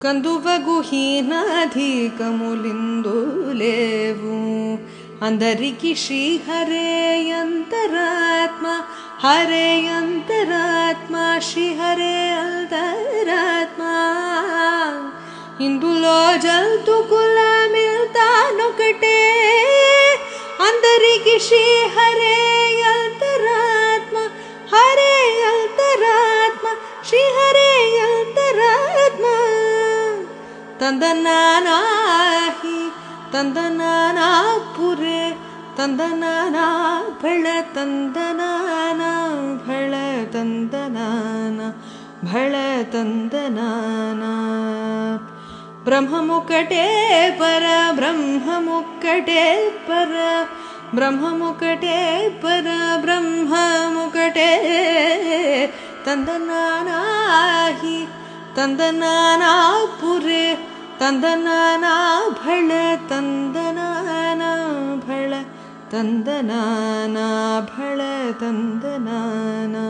కందువగుహీనాధికములిందులేవు అందరికి శ్రీ హరే అంతరాత్మ హరే అంతరాత్మ శ్రీ హరే అంతరాత్మ ఇందులో జంతుకుల మిల్తానొకటే అందరికి శ్రీ హరే అంతరాత్మ హరే అంతరాత్మ శ్రీ హరే అంతరాత్మ ತಂದನಾನಾಹಿ ತಂದನಾನಾಪುರೆ ತಂದನಾನಾ ಭಳ ತಂದನಾನ ಭಳ ತಂದನಾನ ಭಳ ತಂದನಾನ ಬ್ರಹ್ಮಮುಕಟೇ ಪರ ಬ್ರಹ್ಮಮುಕಟೇ ಪರ ಬ್ರಹ್ಮಮುಕಟೇ ಪರ ಬ್ರಹ್ಮಮುಕಟೇ ತಂದನಾನಾಹಿ ತಂದನಾನಾಪುರೆ ತಂದನಾನಾ ಭಳ ತಂದನಾನಾ ಭಳ ತಂದನಾನಾ ಭಳ ತಂದನಾನಾ